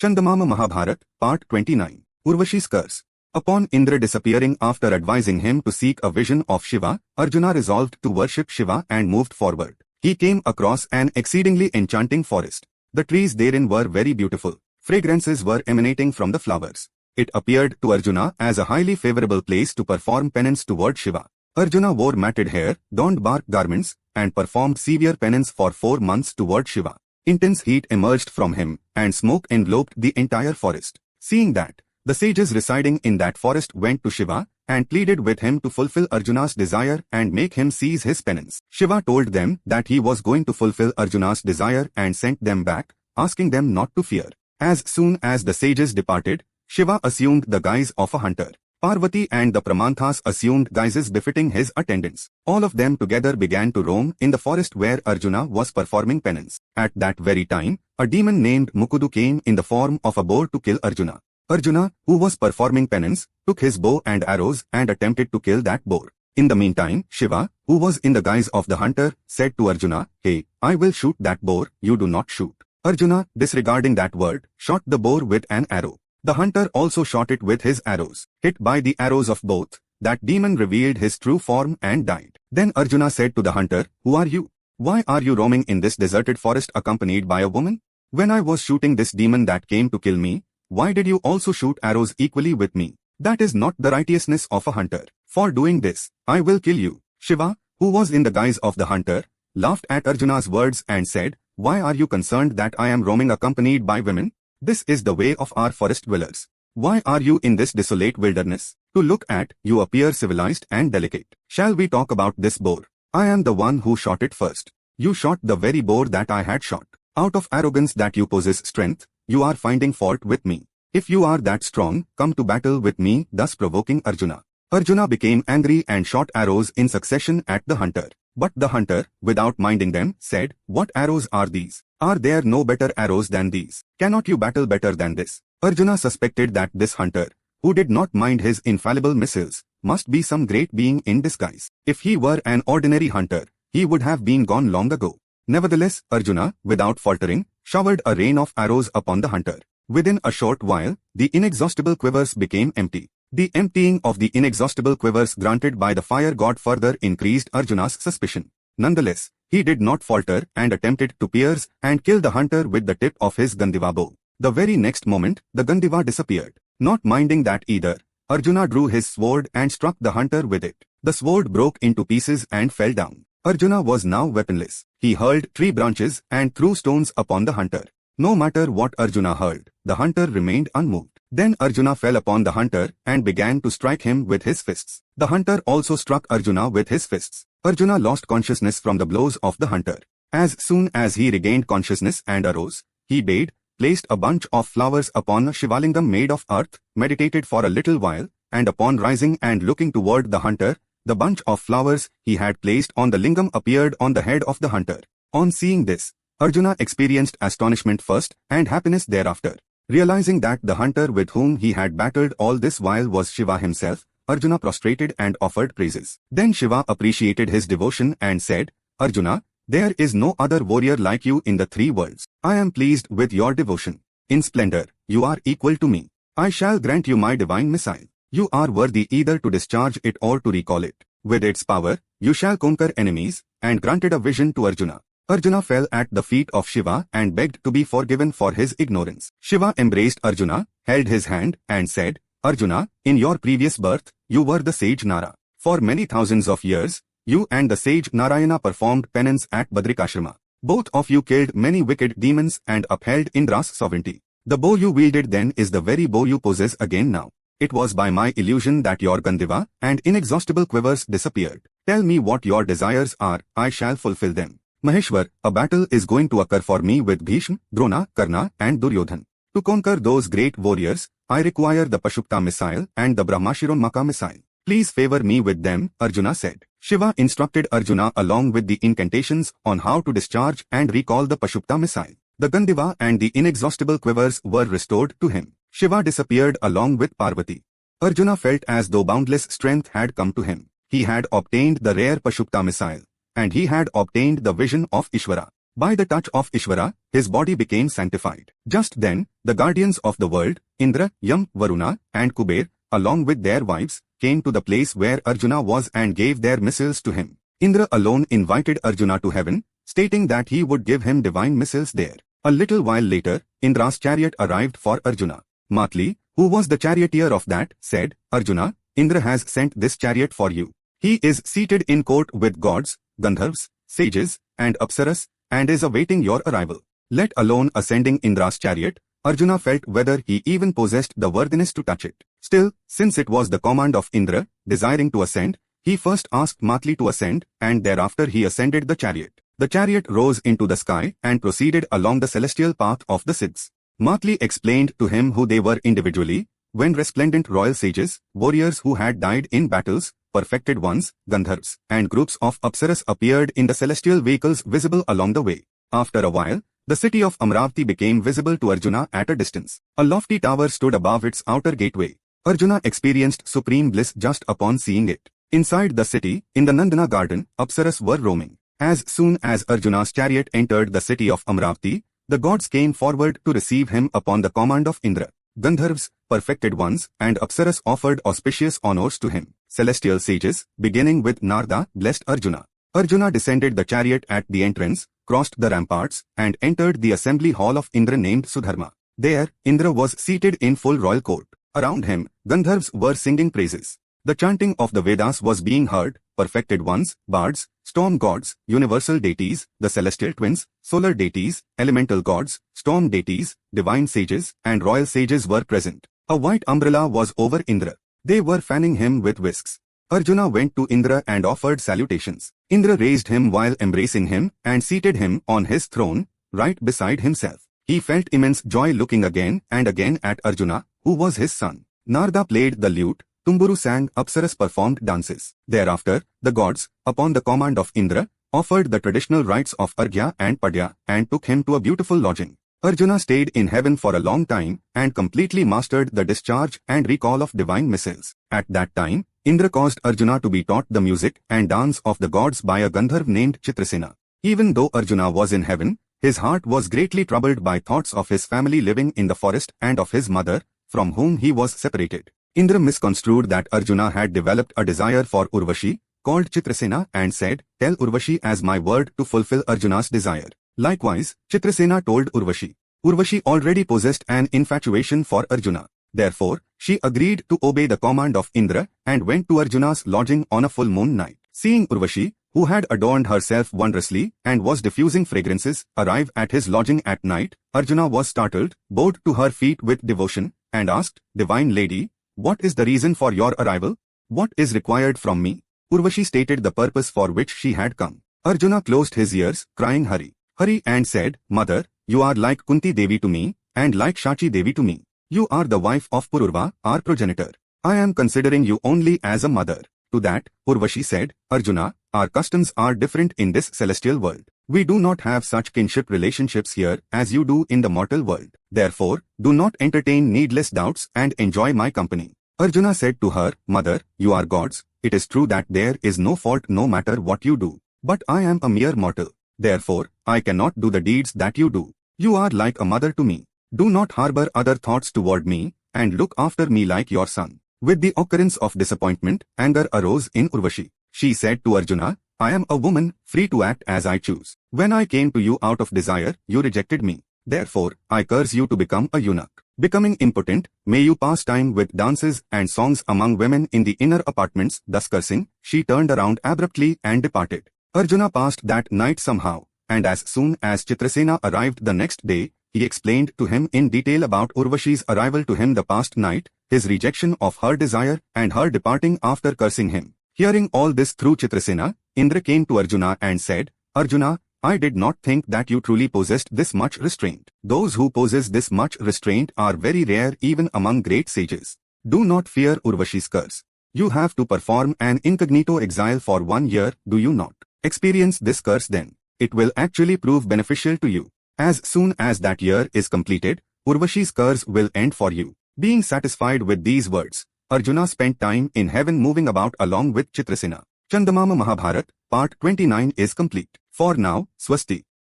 Chandamama Mahabharata, Part 29. Urvashi's Curse. Upon Indra disappearing after advising him to seek a vision of Shiva, Arjuna resolved to worship Shiva and moved forward. He came across an exceedingly enchanting forest. The trees therein were very beautiful. Fragrances were emanating from the flowers. It appeared to Arjuna as a highly favorable place to perform penance toward Shiva. Arjuna wore matted hair, donned bark garments, and performed severe penance for 4 months toward Shiva. Intense heat emerged from him, and smoke enveloped the entire forest. Seeing that, the sages residing in that forest went to Shiva and pleaded with him to fulfill Arjuna's desire and make him cease his penance. Shiva told them that he was going to fulfill Arjuna's desire and sent them back, asking them not to fear. As soon as the sages departed, Shiva assumed the guise of a hunter. Parvati and the Pramanthas assumed guises befitting his attendants. All of them together began to roam in the forest where Arjuna was performing penance. At that very time, a demon named Mukudu came in the form of a boar to kill Arjuna. Arjuna, who was performing penance, took his bow and arrows and attempted to kill that boar. In the meantime, Shiva, who was in the guise of the hunter, said to Arjuna, "Hey, I will shoot that boar, you do not shoot." Arjuna, disregarding that word, shot the boar with an arrow. The hunter also shot it with his arrows. Hit by the arrows of both, that demon revealed his true form and died. Then Arjuna said to the hunter, "Who are you? Why are you roaming in this deserted forest accompanied by a woman? When I was shooting this demon that came to kill me, why did you also shoot arrows equally with me? That is not the righteousness of a hunter. For doing this, I will kill you." Shiva, who was in the guise of the hunter, laughed at Arjuna's words and said, "Why are you concerned that I am roaming accompanied by women? This is the way of our forest dwellers. Why are you in this desolate wilderness? To look at, you appear civilized and delicate. Shall we talk about this boar? I am the one who shot it first. You shot the very boar that I had shot. Out of arrogance that you possess strength, you are finding fault with me. If you are that strong, come to battle with me," thus provoking Arjuna. Arjuna became angry and shot arrows in succession at the hunter. But the hunter, without minding them, said, "What arrows are these? Are there no better arrows than these? Cannot you battle better than this?" Arjuna suspected that this hunter, who did not mind his infallible missiles, must be some great being in disguise. If he were an ordinary hunter, he would have been gone long ago. Nevertheless, Arjuna, without faltering, showered a rain of arrows upon the hunter. Within a short while, the inexhaustible quivers became empty. The emptying of the inexhaustible quivers granted by the fire god further increased Arjuna's suspicion. Nonetheless, he did not falter and attempted to pierce and kill the hunter with the tip of his Gandiva bow. The very next moment, the Gandiva disappeared. Not minding that either, Arjuna drew his sword and struck the hunter with it. The sword broke into pieces and fell down. Arjuna was now weaponless. He hurled tree branches and threw stones upon the hunter. No matter what Arjuna hurled, the hunter remained unmoved. Then Arjuna fell upon the hunter and began to strike him with his fists. The hunter also struck Arjuna with his fists. Arjuna lost consciousness from the blows of the hunter. As soon as he regained consciousness and arose, he bade, placed a bunch of flowers upon a Shivalingam made of earth, meditated for a little while, and upon rising and looking toward the hunter, the bunch of flowers he had placed on the lingam appeared on the head of the hunter. On seeing this, Arjuna experienced astonishment first and happiness thereafter. Realizing that the hunter with whom he had battled all this while was Shiva himself, Arjuna prostrated and offered praises. Then Shiva appreciated his devotion and said, "Arjuna, there is no other warrior like you in the 3 worlds. I am pleased with your devotion. In splendor, you are equal to me. I shall grant you my divine missile. You are worthy either to discharge it or to recall it. With its power, you shall conquer enemies," and granted a vision to Arjuna. Arjuna fell at the feet of Shiva and begged to be forgiven for his ignorance. Shiva embraced Arjuna, held his hand, and said, "Arjuna, in your previous birth, you were the sage Nara. For many thousands of years, you and the sage Narayana performed penance at Badrikashrama. Both of you killed many wicked demons and upheld Indra's sovereignty. The bow you wielded then is the very bow you possess again now. It was by my illusion that your Gandiva and inexhaustible quivers disappeared. Tell me what your desires are, I shall fulfill them." "Maheshwar, a battle is going to occur for me with Bhishma, Drona, Karna, and Duryodhan. To conquer those great warriors, I require the Pashupta missile and the Brahmashironmaka missile. Please favor me with them," Arjuna said. Shiva instructed Arjuna along with the incantations on how to discharge and recall the Pashupta missile. The Gandiva and the inexhaustible quivers were restored to him. Shiva disappeared along with Parvati. Arjuna felt as though boundless strength had come to him. He had obtained the rare Pashupta missile, and he had obtained the vision of Ishvara. By the touch of Ishvara, his body became sanctified. Just then, the guardians of the world, Indra, Yam, Varuna, and Kuber, along with their wives, came to the place where Arjuna was and gave their missiles to him. Indra alone invited Arjuna to heaven, stating that he would give him divine missiles there. A little while later, Indra's chariot arrived for Arjuna. Matli, who was the charioteer of that, said, Arjuna, Indra has sent this chariot for you. He is seated in court with gods, Gandharvas, sages, and Apsaras, and is awaiting your arrival. Let alone ascending Indra's chariot, Arjuna felt whether he even possessed the worthiness to touch it. Still, since it was the command of Indra, desiring to ascend, he first asked Matli to ascend, and thereafter he ascended the chariot. The chariot rose into the sky and proceeded along the celestial path of the Siddhs. Matli explained to him who they were individually, when resplendent royal sages, warriors who had died in battles, perfected ones, Gandharvas, and groups of Apsaras appeared in the celestial vehicles visible along the way. After a while, the city of Amravati became visible to Arjuna at a distance. A lofty tower stood above its outer gateway. Arjuna experienced supreme bliss just upon seeing it. Inside the city, in the Nandana garden, Apsaras were roaming. As soon as Arjuna's chariot entered the city of Amravati, the gods came forward to receive him upon the command of Indra. Gandharvas, perfected ones, and Apsaras offered auspicious honors to him. Celestial sages, beginning with Narada, blessed Arjuna. Arjuna descended the chariot at the entrance, crossed the ramparts, and entered the assembly hall of Indra named Sudharma. There, Indra was seated in full royal court. Around him, Gandharvas were singing praises. The chanting of the Vedas was being heard. Perfected ones, bards, storm gods, universal deities, the celestial twins, solar deities, elemental gods, storm deities, divine sages, and royal sages were present. A white umbrella was over Indra. They were fanning him with whisks. Arjuna went to Indra and offered salutations. Indra raised him while embracing him and seated him on his throne, right beside himself. He felt immense joy looking again and again at Arjuna, who was his son. Narada played the lute, Tumburu sang, Apsaras performed dances. Thereafter, the gods, upon the command of Indra, offered the traditional rites of Arghya and Padya and took him to a beautiful lodging. Arjuna stayed in heaven for a long time and completely mastered the discharge and recall of divine missiles. At that time, Indra caused Arjuna to be taught the music and dance of the gods by a Gandharv named Chitrasena. Even though Arjuna was in heaven, his heart was greatly troubled by thoughts of his family living in the forest and of his mother, from whom he was separated. Indra misconstrued that Arjuna had developed a desire for Urvashi, called Chitrasena, and said, Tell Urvashi as my word to fulfill Arjuna's desire. Likewise, Chitrasena told Urvashi. Urvashi already possessed an infatuation for Arjuna. Therefore, she agreed to obey the command of Indra and went to Arjuna's lodging on a full moon night. Seeing Urvashi, who had adorned herself wondrously and was diffusing fragrances, arrive at his lodging at night, Arjuna was startled, bowed to her feet with devotion, and asked, Divine Lady, what is the reason for your arrival? What is required from me? Urvashi stated the purpose for which she had come. Arjuna closed his ears, crying Hari, Hari, and said, Mother, you are like Kunti Devi to me, and like Shachi Devi to me. You are the wife of Pururva, our progenitor. I am considering you only as a mother. To that, Urvashi said, Arjuna, our customs are different in this celestial world. We do not have such kinship relationships here as you do in the mortal world. Therefore, do not entertain needless doubts and enjoy my company. Arjuna said to her, Mother, you are gods. It is true that there is no fault no matter what you do. But I am a mere mortal. Therefore, I cannot do the deeds that you do. You are like a mother to me. Do not harbor other thoughts toward me, and look after me like your son. With the occurrence of disappointment, anger arose in Urvashi. She said to Arjuna, I am a woman, free to act as I choose. When I came to you out of desire, you rejected me. Therefore, I curse you to become a eunuch. Becoming impotent, may you pass time with dances and songs among women in the inner apartments. Thus cursing, she turned around abruptly and departed. Arjuna passed that night somehow, and as soon as Chitrasena arrived the next day, he explained to him in detail about Urvashi's arrival to him the past night, his rejection of her desire, and her departing after cursing him. Hearing all this through Chitrasena, Indra came to Arjuna and said, Arjuna, I did not think that you truly possessed this much restraint. Those who possess this much restraint are very rare even among great sages. Do not fear Urvashi's curse. You have to perform an incognito exile for 1 year, do you not? Experience this curse then. It will actually prove beneficial to you. As soon as that year is completed, Urvashi's curse will end for you. Being satisfied with these words, Arjuna spent time in heaven moving about along with Chitrasena. Chandamama Mahabharata, Part 29 is complete. For now, Swasti.